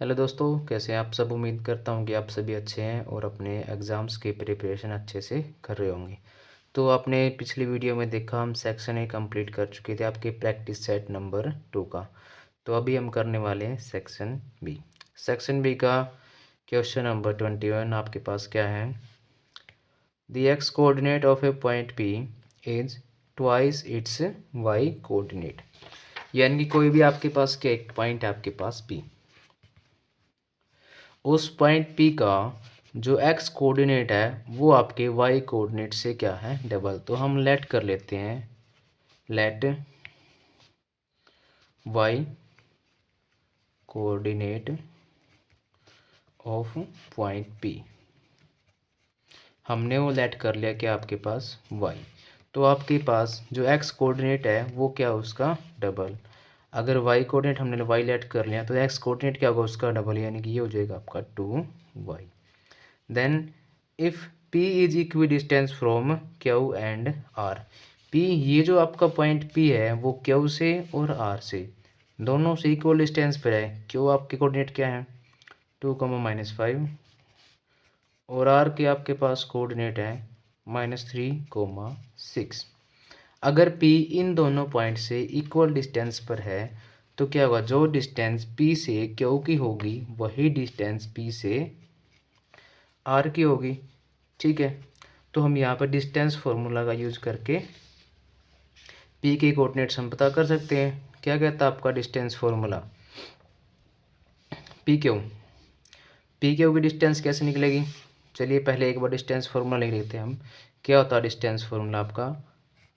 Hello दोस्तों, कैसे हैं आप सब। उम्मीद करता हूँ कि आप सभी अच्छे हैं और अपने एग्ज़ाम्स की प्रिपरेशन अच्छे से कर रहे होंगे। तो आपने पिछली वीडियो में देखा, हम सेक्शन ए कंप्लीट कर चुके थे आपके प्रैक्टिस सेट नंबर 2 का। तो अभी हम करने वाले हैं सेक्शन बी। सेक्शन बी का क्वेश्चन नंबर 21 आपके पास क्या है। The x coordinate of a point P is twice its y coordinate. यानी कि कोई भी आपके पास क्या एक पॉइंट है आपके पास पी, उस पॉइंट पी का जो एक्स कोऑर्डिनेट है वो आपके वाई कोऑर्डिनेट से क्या है, डबल। तो हम लेट कर लेते हैं, let y coordinate of point P. हमने वो लेट कर लिया क्या आपके पास वाई। तो आपके पास जो एक्स कोऑर्डिनेट है वो क्या उसका डबल। अगर वाई कोऑर्डिनेट हमने वाई लेट कर लिया तो एक्स कोऑर्डिनेट क्या होगा उसका डबल, यानी कि ये हो जाएगा आपका 2y। Then if P is equidistant from Q and R। P, ये जो आपका पॉइंट P है वो Q से और R से दोनों से इक्वल डिस्टेंस पर है। Q आपके कोऑर्डिनेट क्या है 2, -5 और R के आपके पास कोऑर्डिनेट है -3, 6। अगर P इन दोनों पॉइंट से इक्वल डिस्टेंस पर है तो क्या होगा, जो डिस्टेंस P से Q की होगी वही डिस्टेंस P से R की होगी। ठीक है, तो हम यहाँ पर डिस्टेंस फॉर्मूला का यूज करके P के कोऑर्डिनेट्स हम पता कर सकते हैं। क्या कहता है आपका डिस्टेंस फॉर्मूला, पी क्यू की डिस्टेंस कैसे निकलेगी। चलिए पहले एक बार डिस्टेंस फॉर्मूला लिख लेते हैं हम। क्या होता है डिस्टेंस फॉर्मूला आपका,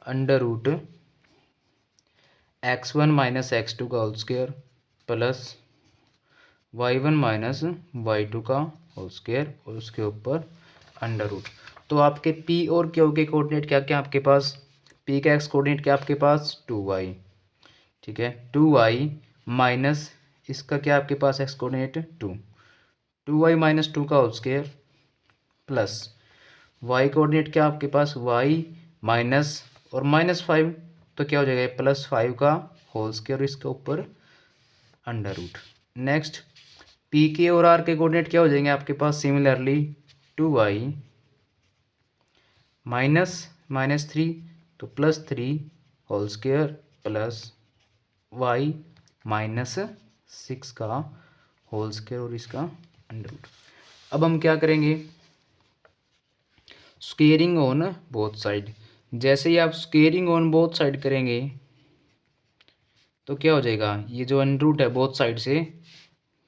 √x1 - x2 का whole square plus y1 - y2 का होल स्क्वायर और उसके ऊपर √। तो आपके P और Q के कोऑर्डिनेट क्या क्या आपके पास, P का एक्स कोऑर्डिनेट क्या आपके पास 2y। ठीक है, 2y माइनस इसका क्या आपके पास एक्स कोऑर्डिनेट 2y - 2 का whole square plus y coordinate क्या आपके पास y माइनस और -5, तो क्या हो जाएगा +5 का होल स्क्वायर इसके ऊपर √। नेक्स्ट पी के और आर के कोऑर्डिनेट क्या हो जाएंगे आपके पास सिमिलरली 2y -3, तो +3 होल स्क्वायर प्लस y -6 का होल स्क्वायर और इसका √। अब हम क्या करेंगे, स्क्वेयरिंग ऑन बोथ साइड। जैसे ही आप स्क्वेयरिंग ऑन बोथ साइड करेंगे तो क्या हो जाएगा, ये जो √है बोथ साइड से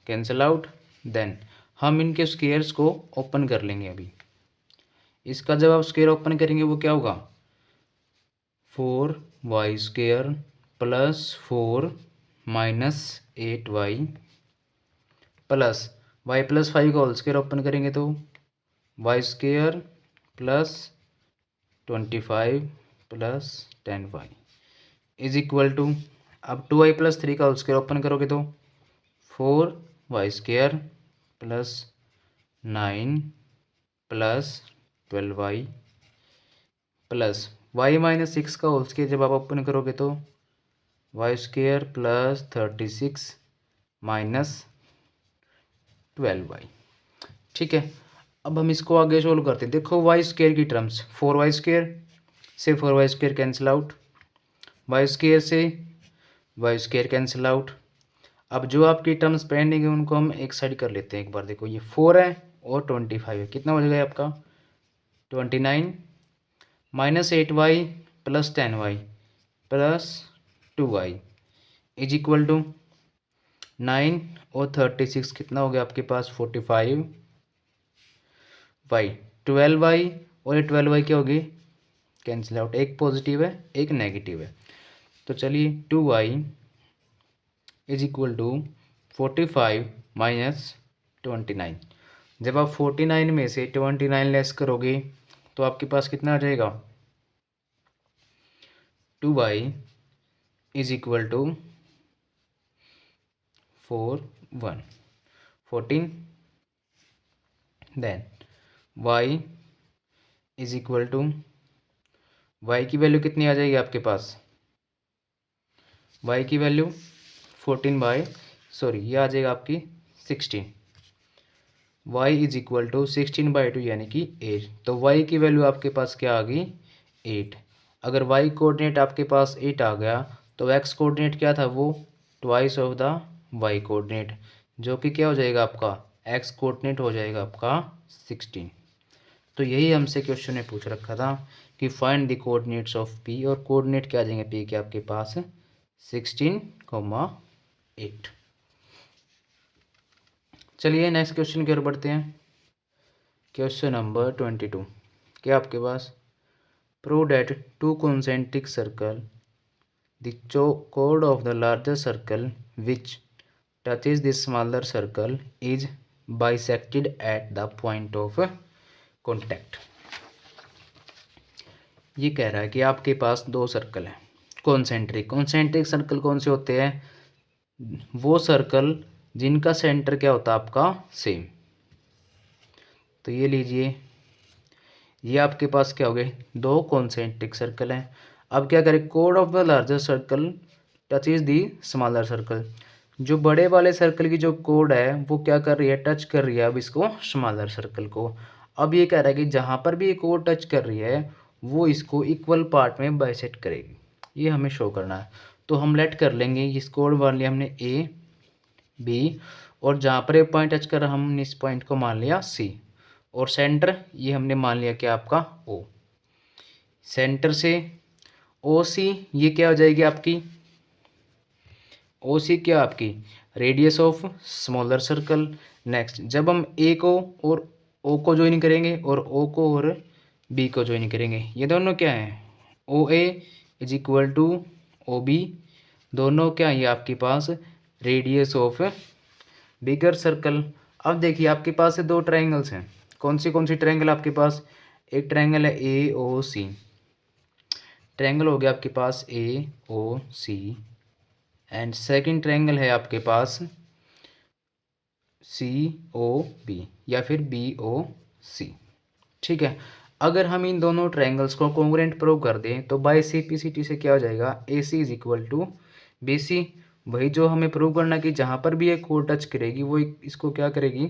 कैंसिल आउट। देन हम इनके स्क्वेयर्स को ओपन कर लेंगे। अभी इसका जब आप स्क्वेयर ओपन करेंगे वो क्या होगा, 4y² plus 4 -8y plus y+5 का होल स्क्वायर ओपन करेंगे तो y² plus 25 plus 10y is equal to, अब 2y+3 का होल स्क्वायर ओपन करोगे तो 4y² plus 9 plus 12y plus y-6 का होल स्क्वायर जब आप ओपन करोगे तो y² प्लस 36 माइनस 12y। ठीक है, अब हम इसको आगे सोल्व करते हैं। देखो y² की टर्म्स 4y² से 4y² कैंसिल आउट, y² से y² कैंसिल आउट। अब जो आपकी टर्म्स पेंडिंग है उनको हम एक साइड कर लेते हैं। एक बार देखो, ये 4 है और 25 है, कितना हो जाएगा आपका 29 -8y plus 10y plus 2y is equal to 9 और 36 कितना हो गया आपके पास 45y 12y और ये 12y क्या होगी कैंसिल आउट, एक पॉजिटिव है एक नेगेटिव है। तो चलिए 2y is equal to 45 minus 29। जब आप 49 में से 29 लेस करोगे तो आपके पास कितना आ जाएगा, 2y is equal to 14। Then y is equal to, y की वैल्यू कितनी आ जाएगी आपके पास, y की वैल्यू 14 बाय ये आ जाएगा आपकी 16, y इज इक्वल टू 16/2 यानी कि 8। तो y की वैल्यू आपके पास क्या आ गई 8। अगर y कोऑर्डिनेट आपके पास 8 आ गया तो x कोऑर्डिनेट क्या था वो twice of the y coordinate, जो कि क्या हो जाएगा आपका x कोऑर्डिनेट हो जाएगा आपका 16। तो यही हमसे क्वेश्चन ने पूछ रखा था कि find the coordinates of p, और कोऑर्डिनेट क्या आ जाएंगे p के आपके पास 16,8। चलिए नेक्स्ट क्वेश्चन की ओर बढ़ते हैं। क्वेश्चन नंबर 22 क्या आपके पास, prove that two concentric circle the chord of the larger circle which touches the smaller circle is bisected at the point of contact। ये कह रहा है कि आपके पास दो सर्कल हैं कॉन्सेंट्रिक सर्कल कौन से होते हैं, वो सर्कल जिनका सेंटर क्या होता है आपका सेम। तो ये लीजिए, ये आपके पास क्या हो गए दो कॉन्सेंट्रिक सर्कल हैं। अब क्या करें, code of the larger circle touch is the smaller circle, जो बड़े वाले सर्कल की जो कोड है वो क्या कर रही है टच कर रही है अब इसको स्मॉलर सर्कल को। अब ये कह रहा है कि जहाँ पर भी ये कोड टच कर रही है वो इसको इक्वल पार्ट में बाइसेक्ट करेगी, ये हमें शो करना है। तो हम लेट कर लेंगे इस कोड मान लिया हमने ए बी, और जहाँ पर ये पॉइंट टच कर रहा हमने इस पॉइंट को मान लिया सी, और सेंटर ये हमने मान लिया क्या आपका ओ। सेंटर से ओ सी ये क्या हो जाएगी आपकी, ओ सी क्या आपकी radius of smaller circle. Next जब हम ए को और ओ को ज्वाइन करेंगे और ओ को और बी को ज्वाइन करेंगे, ये दोनों क्या हैं O A is equal to O B, दोनों क्या है ये आपके पास रेडियस ऑफ बिगर सर्कल। अब देखिए आपके पास दो ट्रायंगल्स हैं, कौन सी ट्रायंगल आपके पास, एक ट्रायंगल है ए ओ सी, ट्रायंगल हो गया आपके पास ए ओ सी, एंड सेकंड ट्रायंगल है आपके पास सी ओ बी या फिर बी ओ सी। ठीक है, अगर हम इन दोनों ट्रायंगल्स को कॉन्ग्रुएंट प्रूव कर दें तो बाय सिंप्लिसिटी से क्या हो जाएगा A C is equal to B C. वही जो हमें प्रूव करना कि जहाँ पर भी ये कोड टच करेगी वो इसको क्या करेगी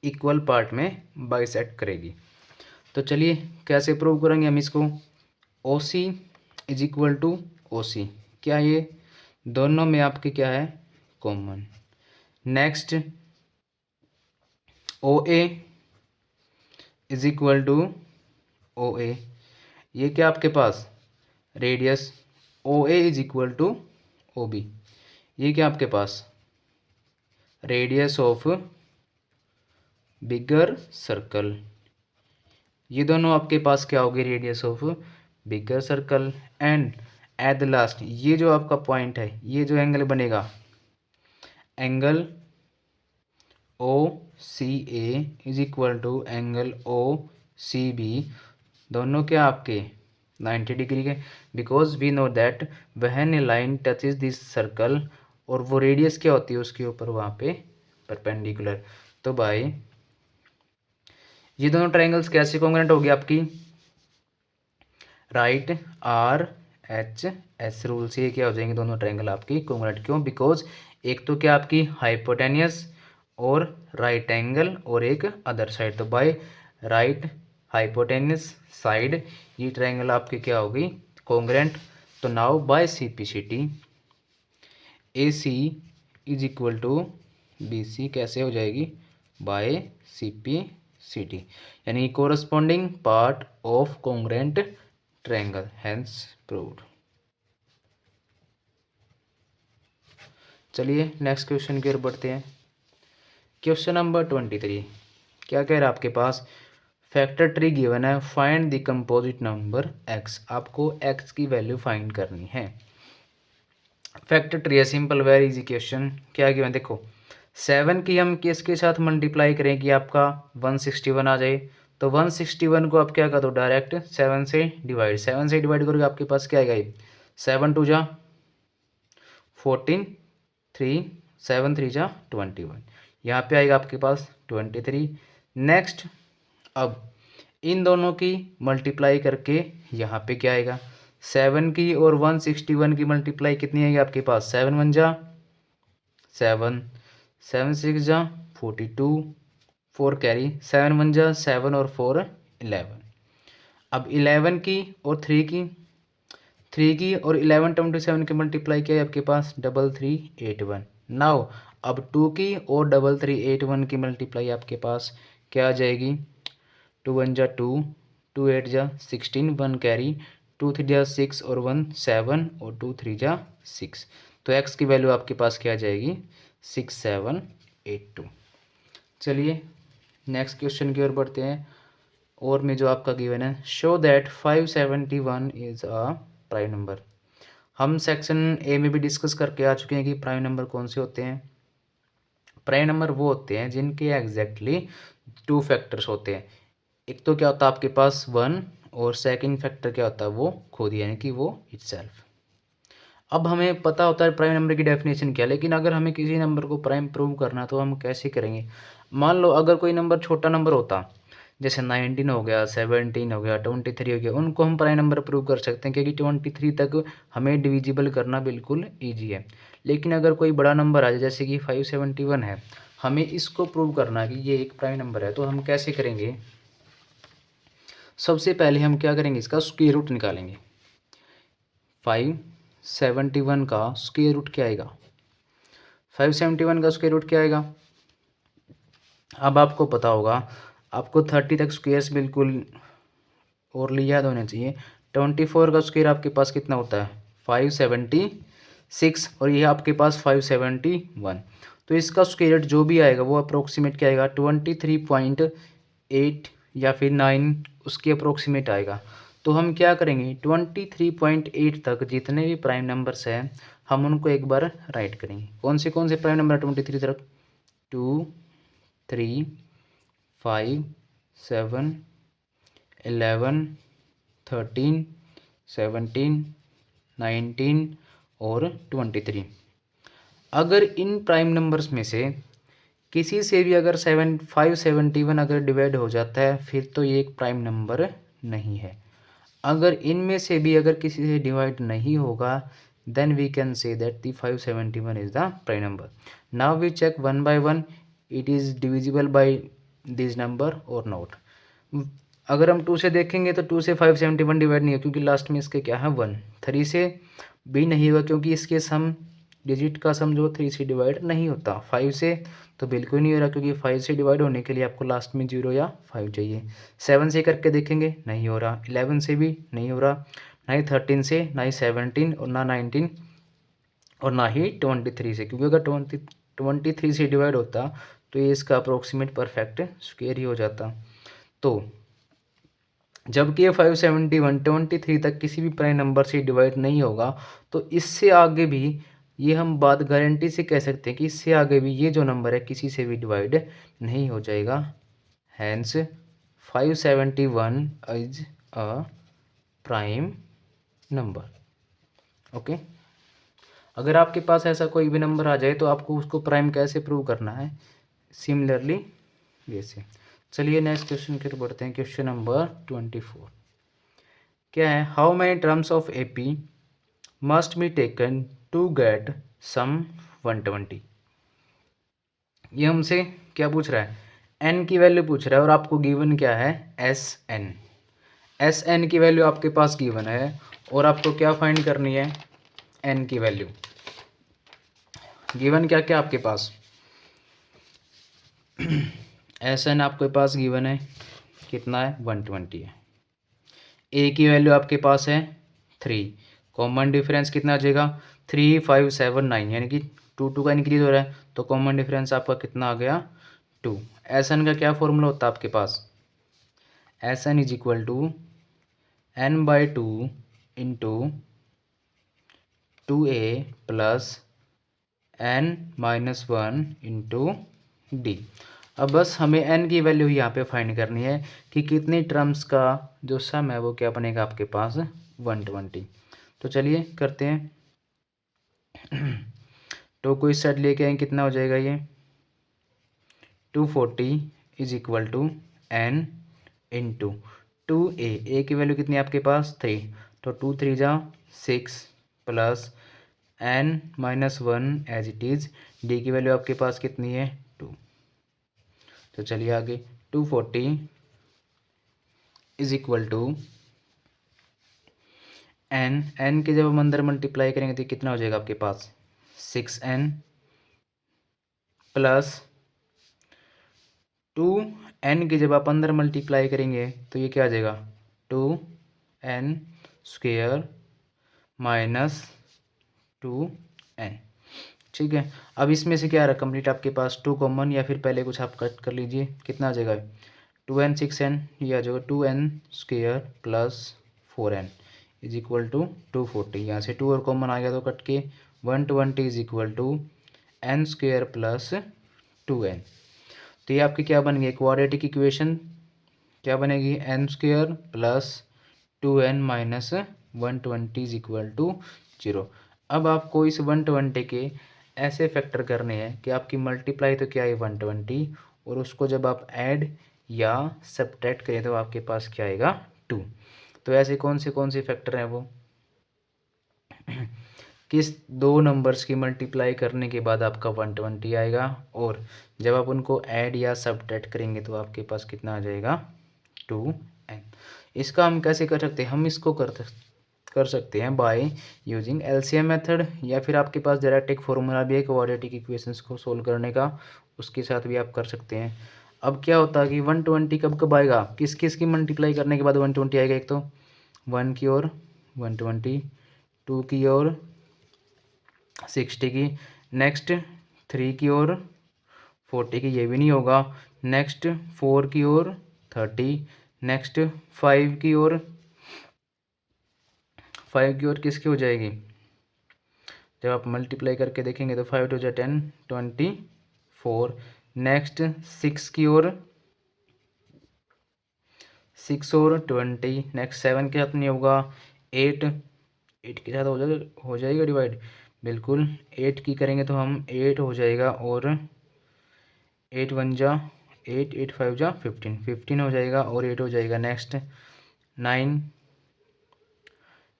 इक्वल पार्ट में बाइसेक्ट करेगी। तो चलिए कैसे प्रूव करेंगे हम इसको, O C is equal to O C, क्या ये दोनों में आपके क्या है common. Next O A is equal to O A, ये क्या आपके पास radius, O A is equal to O B, ये क्या आपके पास रेडियस ऑफ बिगर सर्कल, ये दोनों आपके पास क्या होगी radius of bigger circle. And at the last ये जो आपका पॉइंट है ये जो एंगल बनेगा angle O C A is equal to angle O C B, दोनों क्या आपके 90 डिग्री के, because we know that when a line touches this circle और वो रेडियस क्या होती है उसके ऊपर वहाँ पे परपेंडिकुलर। तो बाय ये दोनों ट्रायंगल्स कैसे कॉन्ग्रुएंट होगी आपकी, right R H S rule से क्या हो जाएंगे दोनों ट्रायंगल आपकी कॉन्ग्रुएंट। क्यों, बिकॉज एक तो क्या आपकी हाइपोटेनियस और राइट एंगल और एक अदर साइड, तो बाय राइट हाइपोटेनियस साइड ये ट्रायंगल आपकी क्या होगी कॉन्ग्रुएंट। तो now by simplicity A C is equal to B C कैसे हो जाएगी बाय सिंप्लिसिटी, यानी corresponding part of congruent triangle hence proved. चलिए नेक्स्ट क्वेश्चन की ओर बढ़ते हैं। क्वेश्चन नंबर 23 क्या कह रहा है आपके पास, फैक्टर ट्री गिवन है, find the composite number x, आपको एक्स की वैल्यू फाइंड करनी है। फैक्टर ट्री है सिंपल वेरी इजी क्वेश्चन, क्या गिवन देखो 7 की हम किसके साथ मल्टीप्लाई करें कि आपका 161 आ जाए, तो 161 को आप क्या कर दो डायरेक्ट 7 से डिवाइड करोगे आपके पास क्या आएगा 7 2 जा 14 3 7 3 जा 21, यहाँ पे आएगा आपके पास 23। नेक्स्ट अब इन दोनों की मल्टीप्लाई करके यहाँ पे क्या आएगा 7 की और 161 की मल्टीप्लाई कितनी आएगी आपके पास 7 1 जा 7 7 6 जा 42, 4 कैरी, 7 1 जा 7 और 4 11। अब 11 की और 3 की और 11 27 की मल्टीप्लाई किया है आपके पास 3381। नाउ अब 2 की और 3381 की मल्टीप्लाई आपके पास क्या आ जाएगी? 2 1 जा 2, 2 8 जा 16, 1 कैरी, 2 3 जा 6 और 1 7 और 2 3 जा 6। तो x की वैल्यू आपके पास क्या आ जाएगी? 6782। चलिए नेक्स्ट क्वेश्चन की ओर बढ़ते हैं। और में जो आपका गिवन है, show that 571 is a prime number. हम सेक्शन ए में भी डिस्कस करके आ चुके हैं कि प्राइम नंबर कौन से होते हैं। प्राइम नंबर वो होते हैं जिनके एग्जैक्टली 2 फैक्टर्स होते हैं। एक तो क्या होता है आपके पास 1, और सेकंड फैक्टर क्या होता है वो खुद, यानी कि वो इटसेल्फ। अब हमें पता होता है प्राइम नंबर की डेफिनेशन क्या है, लेकिन अगर हमें किसी नंबर को प्राइम प्रूव करना तो हम कैसे करेंगे? मान लो अगर कोई नंबर छोटा नंबर होता, जैसे 19 हो गया, 17 हो गया, 23 हो गया, उनको हम प्राइम नंबर प्रूव कर सकते हैं क्योंकि 23 तक हमें डिविजिबल करना बिल्कुल ईजी है। लेकिन अगर कोई बड़ा नंबर आ जाए जैसे कि 571 है, हमें इसको प्रूव करना कि ये एक प्राइम नंबर है, तो हम कैसे करेंगे? सबसे पहले हम क्या करेंगे? इसका स्क्वायर रूट निकालेंगे। 571 का स्क्वायर रूट क्या आएगा? 571 का स्क्वायर रूट क्या आएगा? अब आपको पता होगा, आपको 30 तक स्क्वायर्स बिल्कुल ओरली याद होने चाहिए। 24 का स्क्वायर आपके पास कितना होता है? 576, और ये आपके पास 571। तो इसका स्क्वायर रूट जो भी आएगा वो अप्रोक्सीमेट क्या आएगा? 23.8 या फिर 9 उसके अप्रोक्सीमेट आएगा। तो हम क्या करेंगे? 23.8 तक जितने भी प्राइम नंबर्स हैं हम उनको एक बार राइट करेंगे। कौन से प्राइम नंबर है 23 तक? 2 3 5 7 11 13 17 19 और 23। अगर इन प्राइम नंबर्स में से किसी से भी अगर 571 अगर डिवाइड हो जाता है फिर तो ये एक प्राइम नंबर नहीं है। अगर इनमें से भी अगर किसी से डिवाइड नहीं होगा then we can say that the 571 is the prime number. Now we check one by one it is divisible by this number or not. अगर हम 2 से देखेंगे तो 2 से 571 डिवाइड नहीं है क्योंकि लास्ट में इसके क्या है 1। 3 से भी नहीं होगा क्योंकि इसके सम डिजिट का सम जो 3 से डिवाइड नहीं होता। 5 से तो बिल्कुल नहीं हो रहा क्योंकि 5 से डिवाइड होने के लिए आपको लास्ट में 0 या 5 चाहिए। 7 से करके देखेंगे नहीं हो रहा, 11 से भी नहीं हो रहा, ना ही 13 से, ना ही 17 और ना 19 और ना ही 23 से, क्योंकि अगर 23 से डिवाइड होता तो ये इसका अप्रोक्सीमेट परफेक्ट स्क्वायर ही हो जाता। तो जबकि ये 571 23 तक किसी भी प्राइम नंबर से डिवाइड नहीं होगा, तो इससे आगे भी ये हम बात गारंटी से कह सकते हैं कि इससे आगे भी ये जो नंबर है किसी से भी डिवाइड नहीं हो जाएगा। Hence 571 is a prime number. Okay, अगर आपके पास ऐसा कोई भी नंबर आ जाए तो आपको उसको प्राइम कैसे प्रूव करना है? सिमिलरली वैसे। चलिए नेक्स्ट क्वेश्चन की तरफ बढ़ते हैं। क्वेश्चन नंबर 24 क्या है? How many terms of AP must be taken to get sum 120। ये हमसे क्या पूछ रहा है? एन की वैल्यू पूछ रहा है और आपको गिवन क्या है? एस एन की वैल्यू आपके पास गिवन है और आपको क्या फाइंड करनी है? एन की वैल्यू। गिवन क्या क्या आपके पास? एस एन आपके पास गिवन है कितना है? 120 है। ए की वैल्यू आपके पास है 3, कॉमन डिफरेंस कितना आ जाएगा? 3 5 7 9, यानी कि 2 का इंक्रीज हो रहा है तो कॉमन डिफरेंस आपका कितना आ गया? 2। एस एन का क्या फॉर्मूला होता है आपके पास? S N is equal to n/2 into 2a plus n-1 into D. अब बस हमें n की वैल्यू यहाँ पे फाइंड करनी है कि कितनी टर्म्स का जो सम है वो क्या बनेगा आपके पास? 120। तो चलिए करते हैं। तो को इस साइड लेके आए कितना हो जाएगा ये? 240 is equal to n into 2a की वैल्यू कितनी है आपके पास? 3, तो 2 3 जा 6 plus n-1 as it is D की वैल्यू आपके पास कितनी है 2। तो चलिए आगे 240 इज इक्वल टू एन के जब हम अंदर मल्टीप्लाई करेंगे तो कितना हो जाएगा आपके पास 6n प्लस 2n की जब आप अंदर मल्टीप्लाई करेंगे तो ये क्या आ जाएगा 2n स्क्वेयर माइनस 2n। ठीक है, अब इसमें से क्या आ रहा है कंप्लीट आपके पास 2 कॉमन, या फिर पहले कुछ आप कट कर लीजिए, कितना आ जाएगा 2n 6n, ये आ जाएगा 2n square plus 4n is equal to 240। यहाँ से 2 और कॉमन आ गया तो कट के 120 is equal to n square plus 2n। तो ये आपकी क्या बन गई क्वाड्रेटिक इक्वेशन, क्या बनेगी n square plus 2n minus 120 is equal to 0। अब आपको इस 120 के ऐसे फैक्टर करने हैं कि आपकी मल्टीप्लाई तो क्या है 120, और उसको जब आप ऐड या सब्ट्रैक्ट करें तो आपके पास क्या आएगा 2। तो ऐसे कौन से फैक्टर हैं वो किस दो नंबर्स की मल्टीप्लाई करने के बाद आपका 120 आएगा, और जब आप उनको ऐड या सब्ट्रैक्ट करेंगे तो आपके पास कितना आ जाएगा 2n। इसका हम कैसे कर सकते हैं, हम इसको कर सकते हैं बाय यूजिंग एलसीएम मेथड, या फिर आपके पास डायरेक्ट एक फॉर्मूला भी है क्वाड्रेटिक इक्वेशंस को सोल्व करने का, उसके साथ भी आप कर सकते हैं। अब क्या होता है कि 120 कब कब आएगा, किस किस की मल्टीप्लाई करने के बाद 120 आएगा, एक तो 1 की ओर 120, 2 की ओर 60 की, नेक्स्ट 3 की ओर 40 की, ये भी नहीं होगा, नेक्स्ट 4 की ओर 30, नेक्स्ट 5 की ओर किसकी हो जाएगी, जब आप मल्टीप्लाई करके देखेंगे तो 5 टू जा 10 24, नेक्स्ट 6 की ओर 6 और 20, नेक्स्ट 7 के साथ नहीं होगा, 8 के साथ हो जाएगा डिवाइड, बिल्कुल 8 की करेंगे तो हम 8 हो जाएगा, और 8 1 जा 8, 8 5 जा 15 हो जाएगा, और 8 हो जाएगा, नेक्स्ट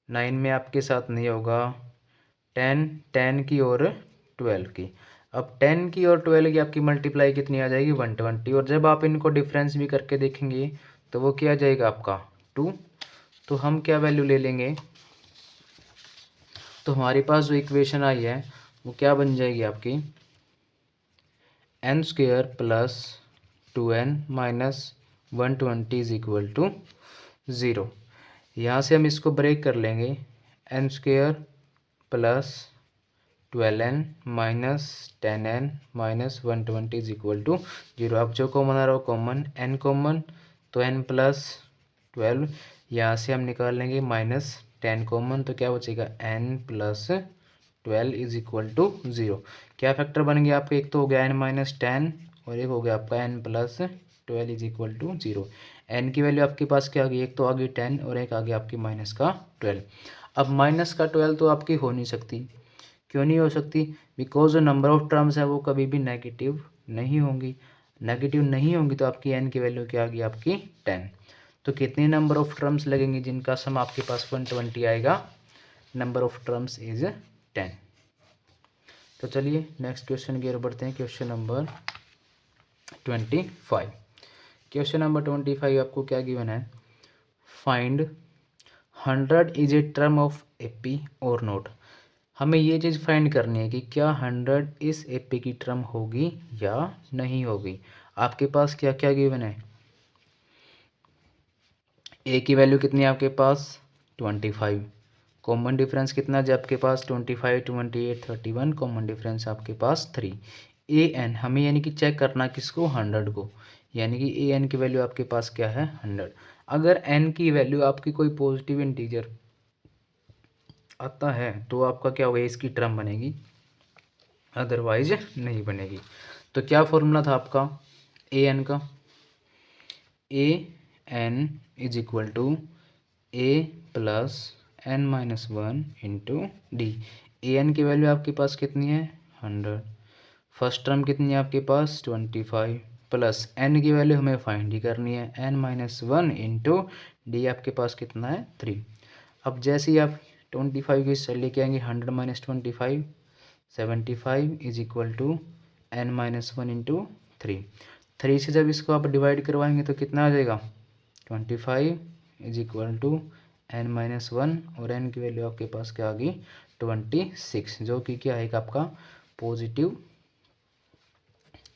9 में आपके साथ नहीं होगा, 10 की और 12 की। अब 10 की और 12 की आपकी मल्टीप्लाई कितनी आ जाएगी 120, और जब आप इनको डिफरेंस भी करके देखेंगे तो वो क्या आ जाएगा आपका 2। तो हम क्या वैल्यू ले लेंगे, तो हमारे पास जो इक्वेशन आई है वो क्या बन जाएगी आपकी n square plus 2n minus 120 is equal to 0। यहाँ से हम इसको ब्रेक कर लेंगे, n square plus 12n minus 10n minus 120 is equal to 0। अब जो कॉमन आ रहा हो कॉमन, n कॉमन तो n प्लस 12, यहाँ से हम निकाल लेंगे माइनस 10 कॉमन, तो क्या बचेगा n plus 12 is equal to 0। क्या फैक्टर बन गया आपका, एक तो हो गया n माइनस 10 और एक हो गया आपका n plus 12 is equal to 0। n की वैल्यू आपके पास क्या आ गई, एक तो आ गई 10 और एक आ गया आपकी माइनस का 12। अब माइनस का 12 तो आपकी हो नहीं सकती, क्यों नहीं हो सकती, बिकॉज जो नंबर ऑफ टर्म्स है वो कभी भी नेगेटिव नहीं होंगी, नेगेटिव नहीं होंगी तो आपकी n की वैल्यू क्या आ गई आपकी 10। तो कितने नंबर ऑफ टर्म्स लगेंगे जिनका सम आपके पास 120 आएगा, नंबर ऑफ टर्म्स इज 10। तो चलिए नेक्स्ट क्वेश्चन की ओर बढ़ते हैं, क्वेश्चन नंबर 25। क्वेश्चन नंबर 25 आपको क्या गिवन है, find 100 is a term of AP और नोट। हमें ये चीज़ फाइंड करनी है कि क्या 100 इस एपी की टर्म होगी या नहीं होगी। आपके पास क्या क्या गिवन है, ए की वैल्यू कितनी है आपके पास 25, कॉमन डिफरेंस कितना है आपके पास 25, 28, 31, कॉमन डिफरेंस आपके पास 3। ए एन हमें यानी कि चेक करना किसको 100 को, यानी कि ए एन की वैल्यू आपके पास क्या है 100। अगर एन की वैल्यू आपकी कोई पॉजिटिव इंटीजर आता है तो आपका क्या होगा, इसकी टर्म बनेगी, अदरवाइज नहीं बनेगी। तो क्या फॉर्मूला था आपका ए एन का, A N is equal to A plus N minus 1 into D. A N की वैल्यू आपके पास कितनी है 100, फर्स्ट टर्म कितनी है आपके पास 25, प्लस एन की वैल्यू हमें फाइंड ही करनी है एन माइनस 1 इंटू डी आपके पास कितना है 3। अब जैसे ही आप 25 की लेके आएंगे 100 minus 25, 75 is equal to n minus 1 into 3 से जब इसको आप डिवाइड करवाएंगे तो कितना आ जाएगा 25 is equal to n minus 1 और n की वैल्यू आपके पास क्या आ गई 26 जो कि क्या है आपका पॉजिटिव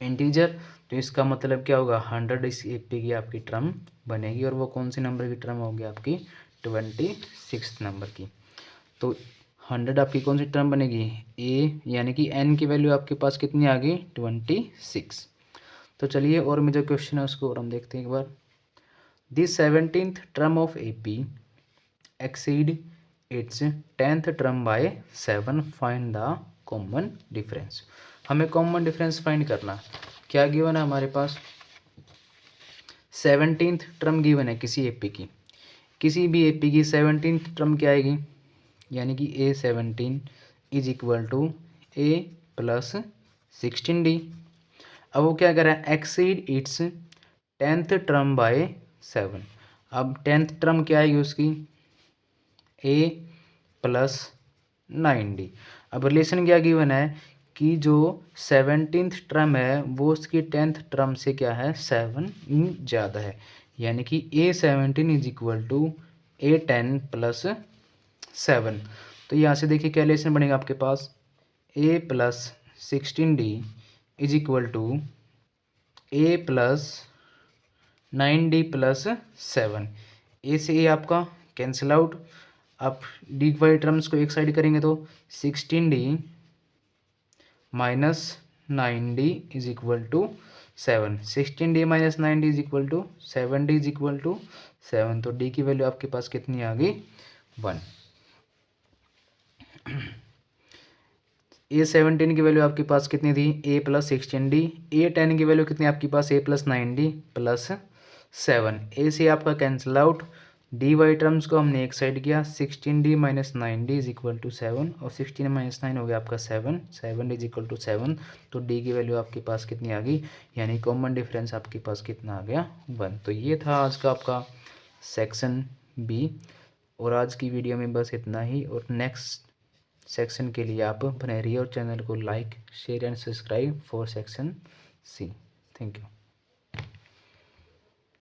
इंटीजर। तो इसका मतलब क्या होगा 100 इस एपी की आपकी टर्म बनेगी और वो कौन सी नंबर की टर्म होगी आपकी 26 नंबर की। तो 100 आपकी कौन सी टर्म बनेगी ए यानी कि n की वैल्यू आपके पास कितनी आ गई 26। तो चलिए और में जो क्वेश्चन है उसको और हम देखते हैं एक बार। This 17th term of AP exceed its 10th term by 7 find the common difference. हमें कॉमन डिफरेंस फाइंड करना। क्या गिवन है हमारे पास 17th टर्म गिवन है किसी एपी की, किसी भी एपी की 17th टर्म क्या आएगी यानी कि A17 is equal to A plus 16D। अब वो क्या कर रहा है exceed its 10th term by 7। अब 10th टर्म क्या आएगी उसकी A प्लस 9D। अब रिलेशन क्या गिवन है कि जो 17th टर्म है वो उसकी 10th टर्म से क्या है 7 ज़्यादा है, यानी कि A17 is equal to A10 plus 7। तो यहाँ से देखिए क्या रिलेशन बनेगा आपके पास A plus 16D is equal to A plus 9D plus 7। A से ए आपका कैंसिल आउट। आप डी वाई टर्म्स को एक साइड करेंगे तो 16D minus 9D is equal to 7। 16D minus 9D is equal to 7D is equal to 7। तो D की value आपके पास कितनी आ गई 1। A17 की वैल्यू आपके पास कितनी थी A प्लस 16D। A10 की वैल्यू कितनी आपके पास A plus 9D plus 7। A से आपका cancel out. D Y terms को हमने एक साइड किया 16D minus 9D is equal to 7 और 16 माइनस 9 हो गया आपका 7। 7 इज इक्वल टू 7। तो डी की वैल्यू आपके पास कितनी आ गई यानी कॉमन डिफरेंस आपके पास कितना आ गया 1। तो ये था आज का आपका सेक्शन बी और आज की वीडियो में बस इतना ही। और नेक्स्ट सेक्शन के लिए आप बने रहिए और चैनल को like share and subscribe for section C. Thank you.